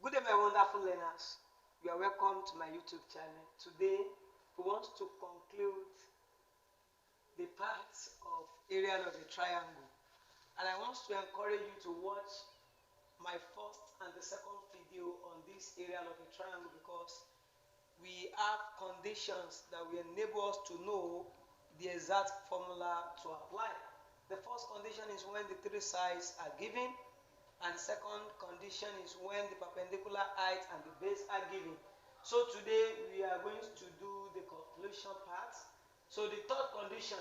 Good day, my wonderful learners. You are welcome to my YouTube channel. Today, we want to conclude the parts of area of a triangle. And I want to encourage you to watch my first and the second video on this area of a triangle because we have conditions that will enable us to know the exact formula to apply. The first condition is when the three sides are given. And the second condition is when the perpendicular height and the base are given. So today we are going to do the conclusion part. So the third condition,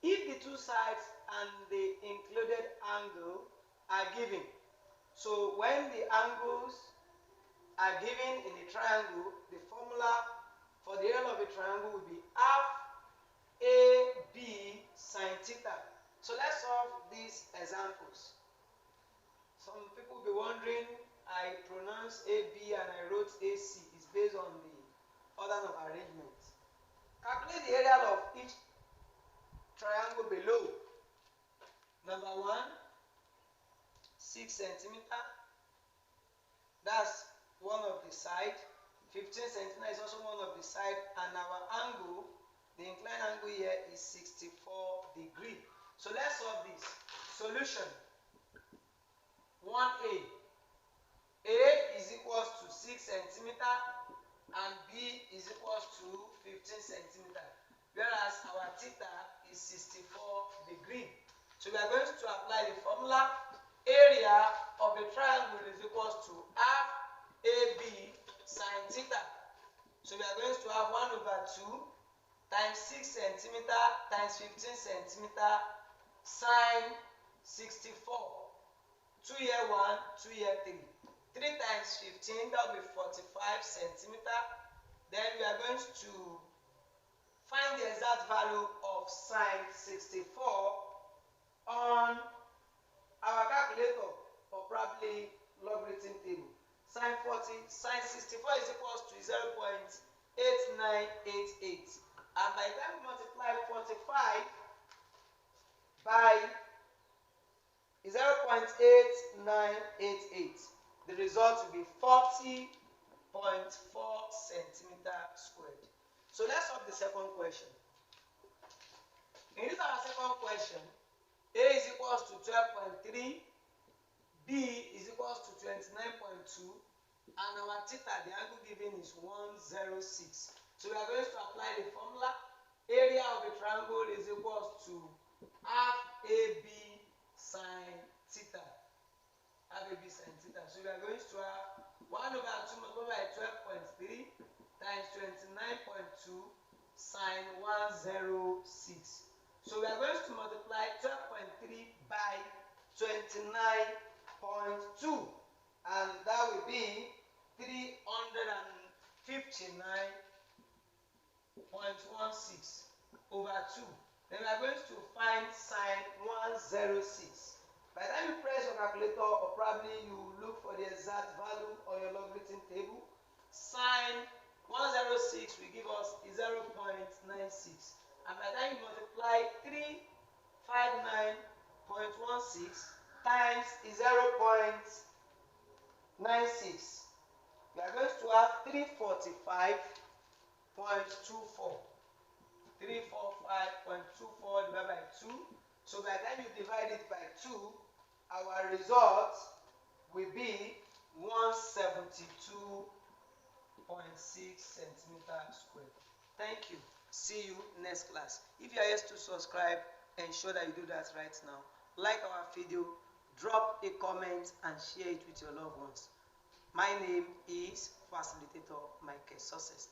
if the two sides and the included angle are given. So when the angles are given in a triangle, the formula for the area of a triangle will be half AB sine theta. So let's solve these examples. Some people will be wondering, I pronounced AB and I wrote AC. It's based on the order of arrangement. Calculate the area of each triangle below. Number 1, 6 centimeter. That's one of the side. 15 centimeter is also one of the side. And our angle, the inclined angle here is 64 degrees. So let's solve this. Solution. 1a. A is equals to 6 centimeter and B is equals to 15 centimeter. Whereas our theta is 64 degrees. So we are going to apply the formula. Area of a triangle is equals to half AB sine theta. So we are going to have 1 over 2 times 6 centimeter times 15 centimeter sine 64. 2 here 1, 2 here 3. 3 times 15, that will be 45 centimeter. Then we are going to find the exact value of sine 64 on our calculator or probably logarithm table. Sine 64 is equals to 0.8988. And by the time we multiply 45 by 0.8988, the result will be 40.4 centimeter squared. So let's solve the second question. In this our second question, A is equals to 12.3, B is equals to 29.2, and our theta, the angle given is 106. So we are going to apply the formula. Area of a triangle is equals to half AB sine theta. Half AB sine theta. So we are going to have 1 over 2 multiplied by 12.3 times 29.2 sine 106. So we are going to multiply 12.3 by 29.2, and that will be 359.16 over 2. Then we are going to find sine 106. By the time you press your calculator, or probably you look for the exact value on your logarithm table, sine 106 will give us 0.96. And by the time you multiply 359.16 times 0.96, we are going to have 345.24. 345.24 divided by 2. So by the time you divide it by 2, our result will be 172.6 centimeter squared. Thank you. See you next class. If you are yet to subscribe, ensure that you do that right now. Like our video, drop a comment and share it with your loved ones. My name is Facilitator Michael Success.